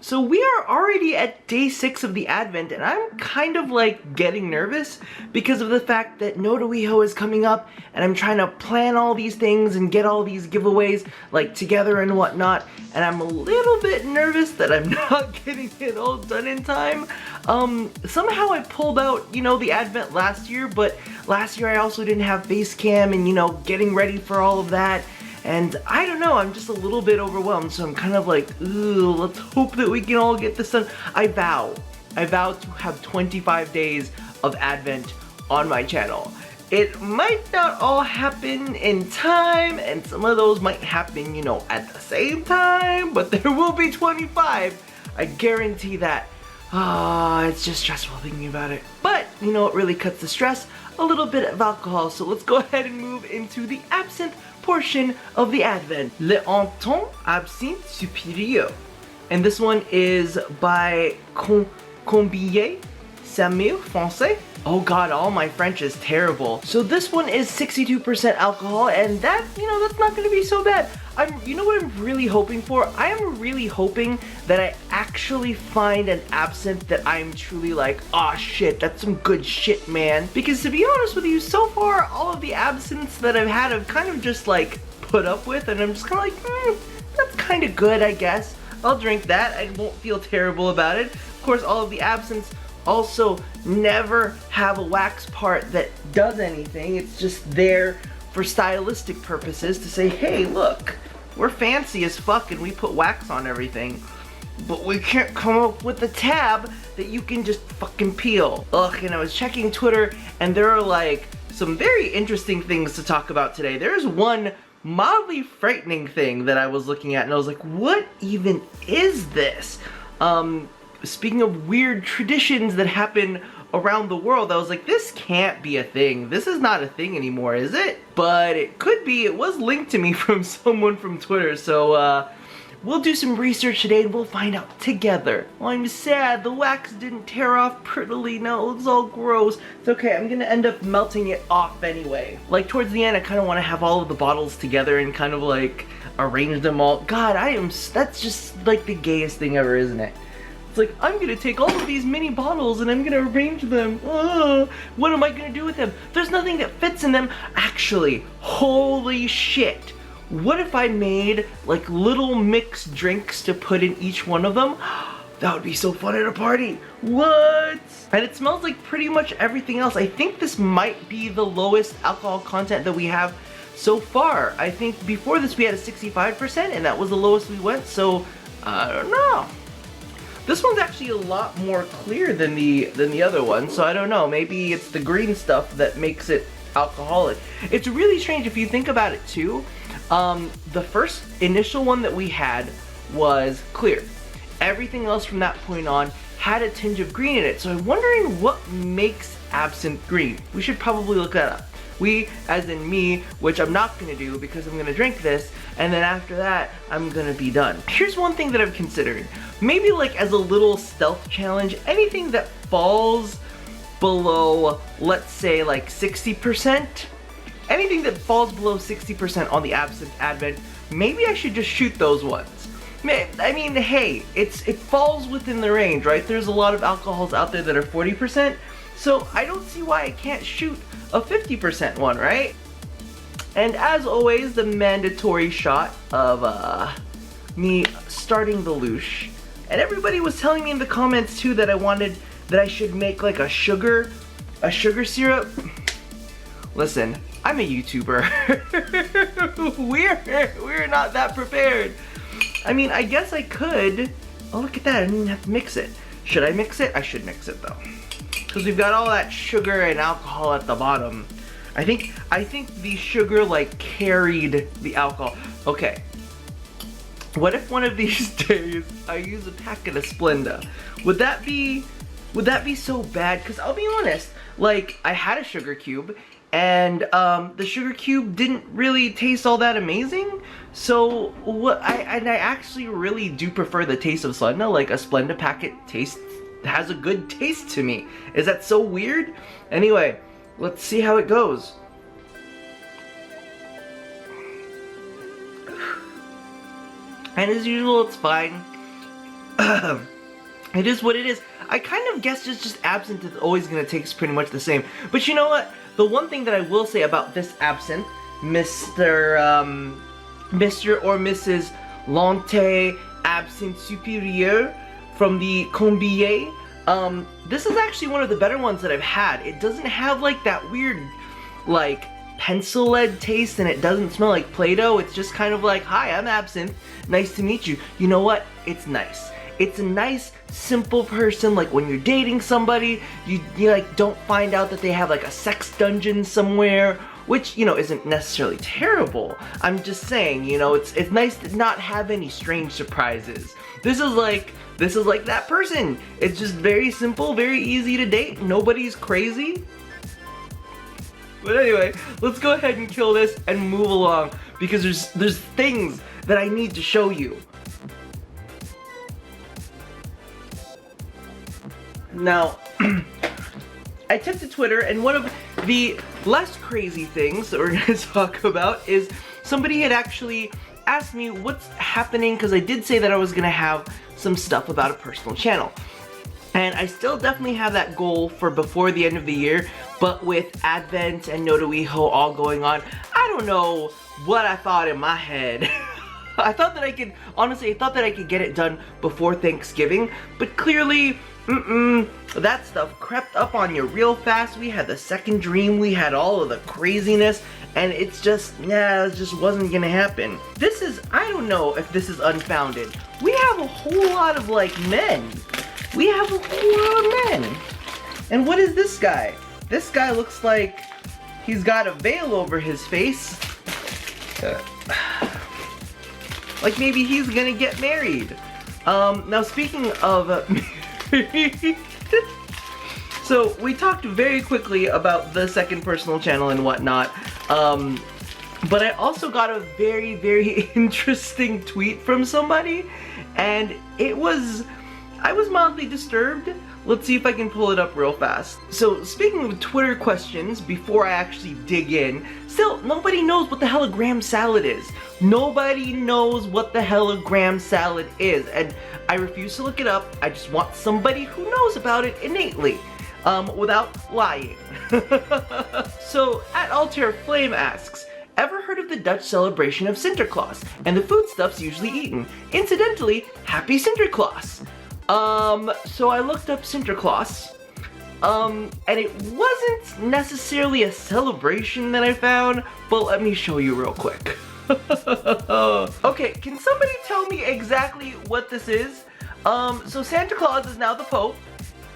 So we are already at day 6 of the Advent, and I'm kind of like getting nervous because of the fact that Nodoiho is coming up, and I'm trying to plan all these things and get all these giveaways like together and whatnot, and I'm a little bit nervous that I'm not getting it all done in time. Somehow I pulled out, you know, the Advent last year, but last year I also didn't have face cam and, you know, getting ready for all of that. And I don't know, I'm just a little bit overwhelmed, so I'm kind of like, ooh, let's hope that we can all get this done. I vow to have 25 days of Advent on my channel. It might not all happen in time, and some of those might happen, you know, at the same time, but there will be 25. I guarantee that. It's just stressful thinking about it. But, you know, it really cuts the stress, a little bit of alcohol, so let's go ahead and move into the absinthe portion of the Advent. Le Hanton Absinthe Supérieur. And this one is by Combiller Samuel Français. Oh god, all my French is terrible. So this one is 62% alcohol, and that, you know, that's not gonna be so bad. You know what I'm really hoping for? I am really hoping that I actually find an absinthe that I'm truly like, oh shit, that's some good shit, man. Because to be honest with you, so far, all of the absinthes that I've had, I've kind of just like put up with, and I'm just kind of like, that's kind of good, I guess. I'll drink that, I won't feel terrible about it. Of course, all of the absinthes also never have a wax part that does anything. It's just there for stylistic purposes to say, hey, look, we're fancy as fuck and we put wax on everything, but we can't come up with a tab that you can just fucking peel. Ugh, and I was checking Twitter, and there are like some very interesting things to talk about today. There's one mildly frightening thing that I was looking at, and I was like, what even is this? Speaking of weird traditions that happen around the world, I was like, this can't be a thing. This is not a thing anymore, is it? But it could be. It was linked to me from someone from Twitter, so we'll do some research today and we'll find out together. Well, I'm sad the wax didn't tear off prettily. No, it's all gross. It's okay, I'm gonna end up melting it off anyway. Like towards the end, I kind of want to have all of the bottles together and kind of like arrange them all. God, that's just like the gayest thing ever, isn't it? Like, I'm gonna take all of these mini bottles and I'm gonna arrange them. What am I gonna do with them? There's nothing that fits in them. Actually, holy shit. What if I made like little mixed drinks to put in each one of them? That would be so fun at a party. What? And it smells like pretty much everything else. I think this might be the lowest alcohol content that we have so far. I think before this we had a 65% and that was the lowest we went, so I don't know. This one's actually a lot more clear than the other one, so I don't know. Maybe it's the green stuff that makes it alcoholic. It's really strange if you think about it too. The first initial one that we had was clear. Everything else from that point on had a tinge of green in it, so I'm wondering what makes absinthe green. We should probably look that up. We, as in me, which I'm not gonna do because I'm gonna drink this, and then after that, I'm gonna be done. Here's one thing that I've considered. Maybe like as a little stealth challenge, anything that falls below, let's say like 60%, anything that falls below 60% on the absinthe Advent, maybe I should just shoot those ones. I mean, hey, it falls within the range, right? There's a lot of alcohols out there that are 40%, so I don't see why I can't shoot a 50% one, right? And as always, the mandatory shot of me starting the loosh. And everybody was telling me in the comments too that I should make like a sugar syrup. Listen, I'm a YouTuber. We're not that prepared. I mean, I guess I could. Oh, look at that, I didn't even have to mix it. Should I mix it? I should mix it though. Because we've got all that sugar and alcohol at the bottom. I think the sugar like carried the alcohol. Okay. What if one of these days I use a packet of Splenda? Would that be so bad? Because I'll be honest, like I had a sugar cube and the sugar cube didn't really taste all that amazing. So I actually really do prefer the taste of Splenda. Like a Splenda packet has a good taste to me. Is that so weird? Anyway, let's see how it goes. And as usual, it's fine. It is what it is. I kind of guessed it's just absinthe is always gonna taste pretty much the same. But you know what? The one thing that I will say about this absinthe, Mr. or Mrs. Lante Absinthe Superieur from the Combier, this is actually one of the better ones that I've had. It doesn't have like that weird, like, pencil lead taste, and it doesn't smell like Play-Doh. It's just kind of like, hi, I'm Absinthe. Nice to meet you. You know what? It's nice. It's a nice, simple person. Like when you're dating somebody, you like don't find out that they have like a sex dungeon somewhere, which, you know, isn't necessarily terrible. I'm just saying, you know, it's nice to not have any strange surprises. This is like that person. It's just very simple, very easy to date. Nobody's crazy. But anyway, let's go ahead and kill this and move along, because there's things that I need to show you. Now, I took to Twitter, and one of the less crazy things that we're going to talk about is somebody had actually asked me what's happening, because I did say that I was going to have some stuff about a personal channel. And I still definitely have that goal for before the end of the year, but with Advent and Nodoiho all going on, I don't know what I thought in my head. I thought that I could, honestly, I thought that I could get it done before Thanksgiving, but clearly, that stuff crept up on you real fast. We had the second dream, we had all of the craziness, and it's just, yeah, it just wasn't gonna happen. This is, I don't know if this is unfounded. We have a whole lot of, like, men. We have a whole lot of men. And what is this guy? This guy looks like he's got a veil over his face. Like maybe he's gonna get married. Now speaking of so we talked very quickly about the second personal channel and whatnot, but I also got a very, very interesting tweet from somebody, and I was mildly disturbed. Let's see if I can pull it up real fast. So speaking of Twitter questions, before I actually dig in, still, nobody knows what the hell a graham salad is. Nobody knows what the hell a graham salad is, and I refuse to look it up. I just want somebody who knows about it innately, without lying. So, at Altair Flame asks, ever heard of the Dutch celebration of Sinterklaas and the foodstuffs usually eaten? Incidentally, happy Sinterklaas! So I looked up Sinterklaas, and it wasn't necessarily a celebration that I found, but let me show you real quick. Okay, can somebody tell me exactly what this is? So Santa Claus is now the Pope,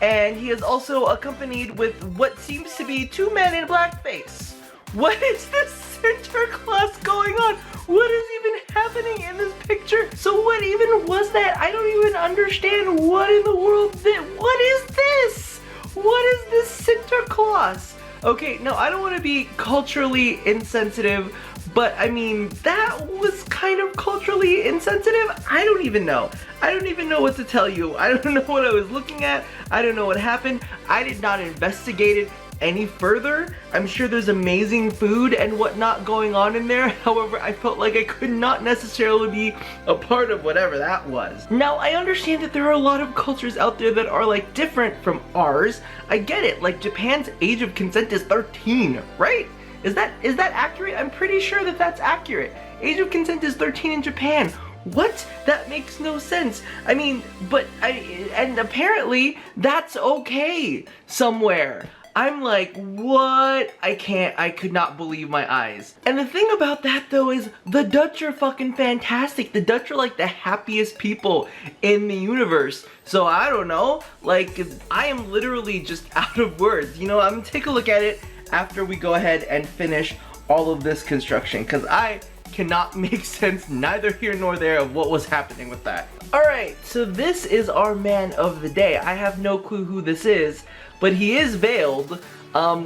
and he is also accompanied with what seems to be two men in blackface. What is this Sinterklaas going on? What is even happening in this picture? So what even was that? I don't even understand what in the world what is this? What is this Sinterklaas? Okay, no, I don't want to be culturally insensitive, but I mean, that was kind of culturally insensitive. I don't even know. I don't even know what to tell you. I don't know what I was looking at. I don't know what happened. I did not investigate it any further. I'm sure there's amazing food and whatnot going on in there. However, I felt like I could not necessarily be a part of whatever that was. Now, I understand that there are a lot of cultures out there that are like different from ours. I get it. Like Japan's age of consent is 13, right? Is that accurate? I'm pretty sure that that's accurate. Age of consent is 13 in Japan. What? That makes no sense. I mean, and apparently that's okay somewhere. I'm like, what? I could not believe my eyes. And the thing about that though is the Dutch are fucking fantastic. The Dutch are like the happiest people in the universe. So I don't know, like I am literally just out of words. You know, I'm gonna take a look at it after we go ahead and finish all of this construction, because I cannot make sense neither here nor there of what was happening with that. Alright, so this is our man of the day. I have no clue who this is, but he is veiled,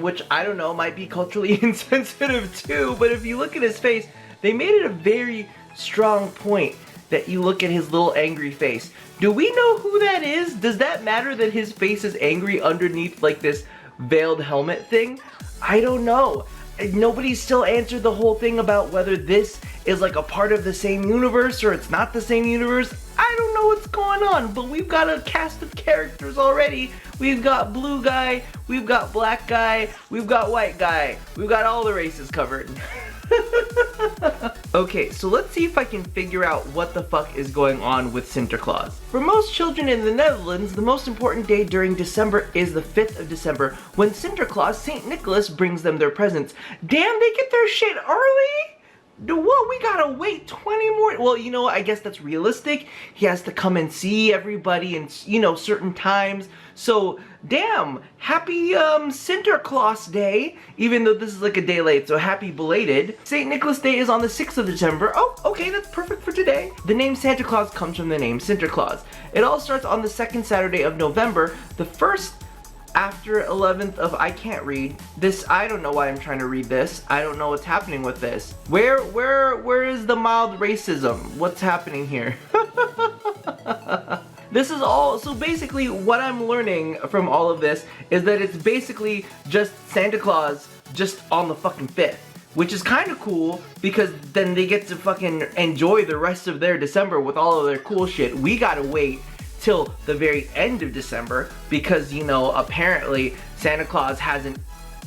which I don't know, might be culturally insensitive too, but if you look at his face, they made it a very strong point that you look at his little angry face. Do we know who that is? Does that matter that his face is angry underneath like this veiled helmet thing? I don't know. Nobody's still answered the whole thing about whether this is like a part of the same universe or it's not the same universe. I don't know know what's going on, but we've got a cast of characters already. We've got blue guy, we've got black guy, we've got white guy. We've got all the races covered. Okay, so let's see if I can figure out what the fuck is going on with Sinterklaas. For most children in the Netherlands, the most important day during December is the 5th of December, when Sinterklaas, St. Nicholas, brings them their presents. Damn, they get their shit early? What, we gotta wait 20 more? Well, you know what, I guess that's realistic. He has to come and see everybody in, you know, certain times. So, damn, happy Sinterklaas Day, even though this is like a day late, so happy belated. St. Nicholas Day is on the 6th of December. Oh, okay, that's perfect for today. The name Santa Claus comes from the name Sinterklaas. It all starts on the second Saturday of November, the first after 11th of, I can't read this. I don't know why I'm trying to read this. I don't know what's happening with this. Where is the mild racism? What's happening here? This is all, so basically what I'm learning from all of this is that it's basically just Santa Claus just on the fucking 5th. Which is kind of cool because then they get to fucking enjoy the rest of their December with all of their cool shit. We gotta wait till the very end of December because, you know, apparently Santa Claus hasn't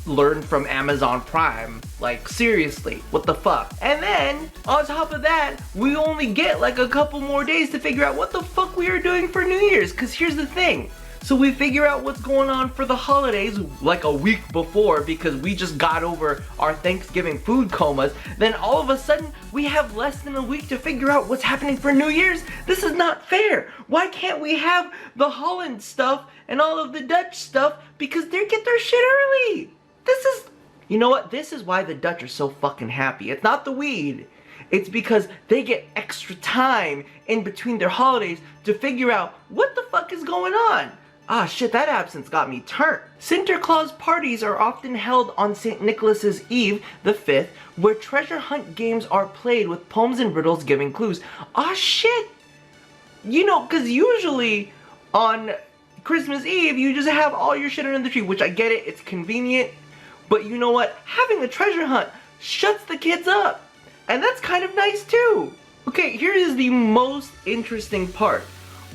learned from Amazon Prime. Like, seriously, what the fuck? And then, on top of that, we only get like a couple more days to figure out what the fuck we are doing for New Year's. Because here's the thing. So we figure out what's going on for the holidays like a week before because we just got over our Thanksgiving food comas. Then all of a sudden, we have less than a week to figure out what's happening for New Year's. This is not fair. Why can't we have the Holland stuff and all of the Dutch stuff because they get their shit early? This is, you know what? This is why the Dutch are so fucking happy. It's not the weed. It's because they get extra time in between their holidays to figure out what the fuck is going on. Ah shit, that absence got me turned. Sinterklaas parties are often held on St. Nicholas's Eve, the 5th, where treasure hunt games are played with poems and riddles giving clues. Ah shit! You know, cause usually on Christmas Eve, you just have all your shit under the tree, which I get it, it's convenient. But you know what? Having a treasure hunt shuts the kids up. And that's kind of nice too. Okay, here is the most interesting part.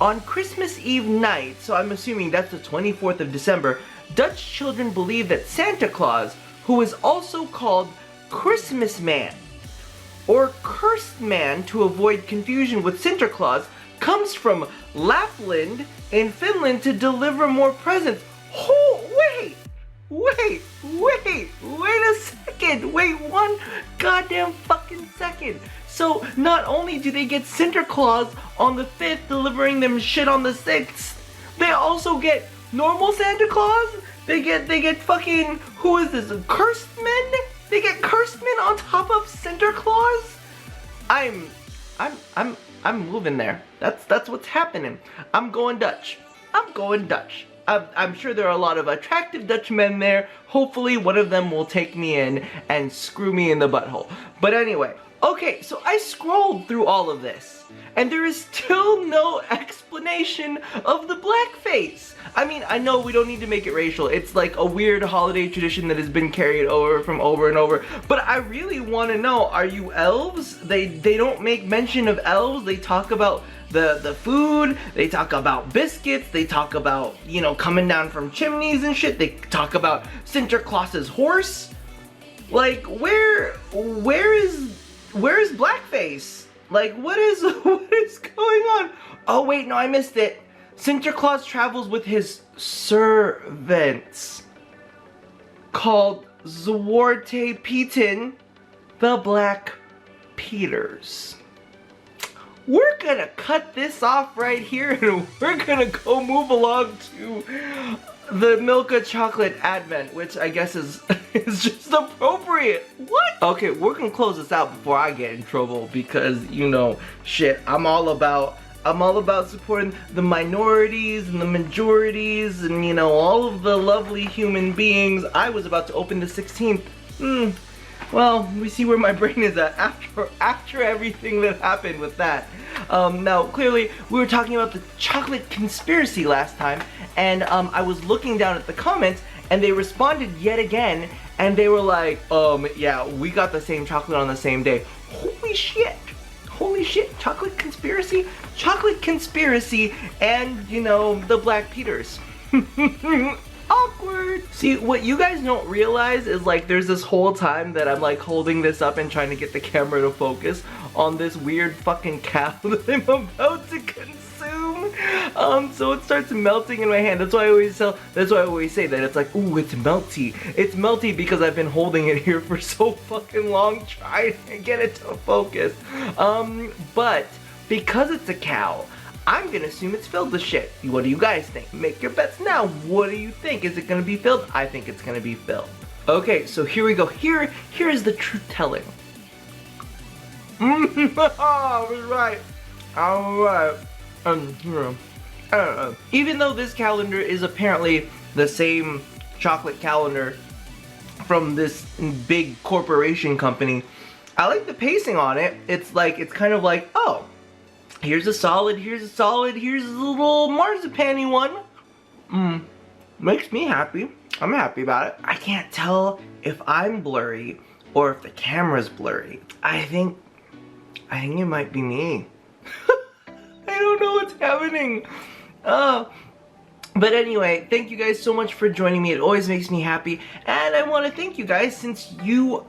On Christmas Eve night, so I'm assuming that's the 24th of December, Dutch children believe that Santa Claus, who is also called Christmas Man, or Cursed Man to avoid confusion with Sinterklaas, comes from Lapland in Finland to deliver more presents. Oh, wait a second, wait one goddamn fucking second. So not only do they get Sinterklaas on the 5th delivering them shit on the 6th, they also get normal Santa Claus? They get fucking, who is this, Cursed Men? They get Cursed Men on top of Sinterklaas? I'm moving there. That's what's happening. I'm going Dutch. I'm sure there are a lot of attractive Dutch men there. Hopefully one of them will take me in and screw me in the butthole. But anyway, okay, so I scrolled through all of this, and there is still no explanation of the blackface. I mean, I know we don't need to make it racial. It's like a weird holiday tradition that has been carried over from over and over. But I really want to know, are you elves? They don't make mention of elves. They talk about the food, they talk about biscuits, they talk about, you know, coming down from chimneys and shit. They talk about Sinterklaas's horse. Like, where is blackface? Like, what is going on? Oh wait, no, I missed it. Sinterklaas travels with his servants called Zwarte Pieten, the Black Peters. We're gonna cut this off right here and we're gonna go move along to the Milka Chocolate Advent, which I guess is just appropriate. What? Okay, we're gonna close this out before I get in trouble because, you know, shit, I'm all about supporting the minorities and the majorities and, you know, all of the lovely human beings. I was about to open the 16th. Well, we see where my brain is at after everything that happened with that. Now, clearly, we were talking about the chocolate conspiracy last time, and I was looking down at the comments, and they responded yet again, and they were like, yeah, we got the same chocolate on the same day. Holy shit! Holy shit, chocolate conspiracy? Chocolate conspiracy and, you know, the Black Peters. Awkward. See, what you guys don't realize is like there's this whole time that I'm like holding this up and trying to get the camera to focus on this weird fucking cow that I'm about to consume. So it starts melting in my hand. That's why I always say that it's like, ooh, it's melty. It's melty because I've been holding it here for so fucking long trying to get it to focus. But because it's a cow, I'm gonna assume it's filled with shit. What do you guys think? Make your bets now. What do you think? Is it gonna be filled? I think it's gonna be filled. Okay, so here we go. Here's the truth telling. I was right. Alright. Even though this calendar is apparently the same chocolate calendar from this big corporation company, I like the pacing on it. It's kind of like, oh, here's a solid, here's a little marzipan-y one. Makes me happy. I'm happy about it. I can't tell if I'm blurry or if the camera's blurry. I think it might be me. I don't know what's happening. But anyway, thank you guys so much for joining me. It always makes me happy. And I want to thank you guys since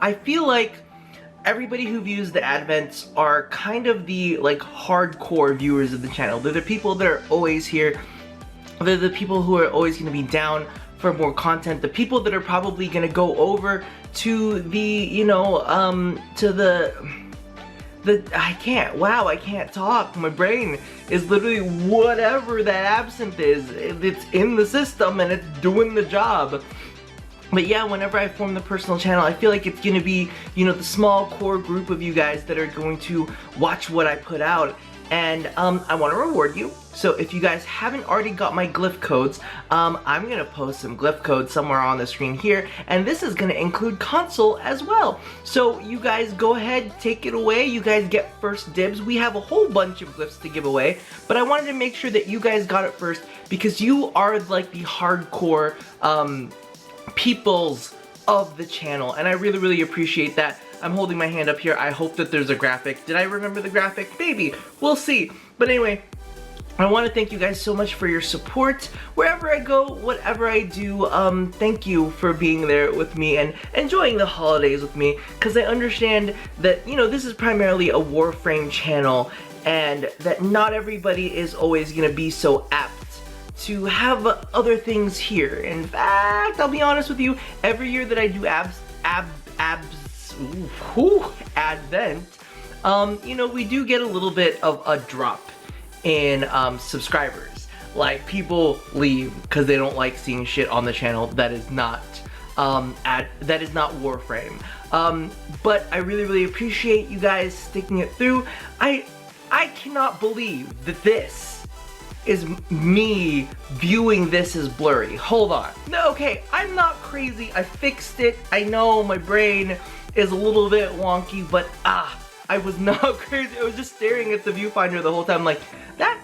I feel like everybody who views the Advents are kind of the like hardcore viewers of the channel. They're the people that are always here. They're the people who are always going to be down for more content. The people that are probably going to go over to the, you know, I can't talk. My brain is literally whatever that absinthe is. It's in the system and it's doing the job. But yeah, whenever I form the personal channel, I feel like it's gonna be, you know, the small core group of you guys that are going to watch what I put out. And I want to reward you. So if you guys haven't already got my glyph codes, I'm gonna post some glyph codes somewhere on the screen here, and this is gonna include console as well. So you guys go ahead, take it away. You guys get first dibs. We have a whole bunch of glyphs to give away, but I wanted to make sure that you guys got it first because you are like the hardcore peoples of the channel, and I really, really appreciate that. I'm holding my hand up here. I hope that there's a graphic. Did I remember the graphic? Maybe. We'll see. But anyway, I want to thank you guys so much for your support. Wherever I go, whatever I do, thank you for being there with me and enjoying the holidays with me, because I understand that, you know, this is primarily a Warframe channel, and that not everybody is always going to be so apt to have other things here. In fact, I'll be honest with you, every year that I do Advent, you know, we do get a little bit of a drop in subscribers. Like, people leave because they don't like seeing shit on the channel that is not Warframe. But I really, really appreciate you guys sticking it through. I cannot believe that this is me viewing this as blurry. Hold on. No, okay, I'm not crazy. I fixed it. I know my brain is a little bit wonky, but I was not crazy. I was just staring at the viewfinder the whole time like, that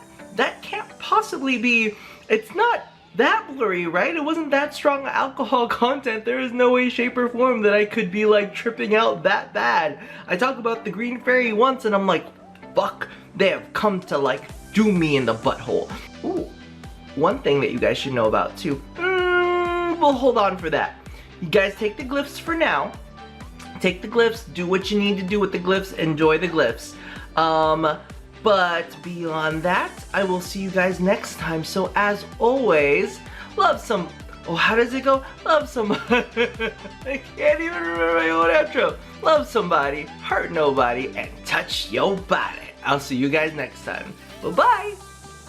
can't possibly be, it's not that blurry, right? It wasn't that strong alcohol content. There is no way, shape, or form that I could be like tripping out that bad. I talk about the Green Fairy once and I'm like, fuck, they have come to like do me in the butthole. Ooh, one thing that you guys should know about too. We'll hold on for that. You guys take the glyphs for now. Take the glyphs, do what you need to do with the glyphs, enjoy the glyphs. But beyond that, I will see you guys next time. So as always, love some, oh, how does it go? Love somebody. I can't even remember my own outro. Love somebody, hurt nobody, and touch your body. I'll see you guys next time. Bye-bye.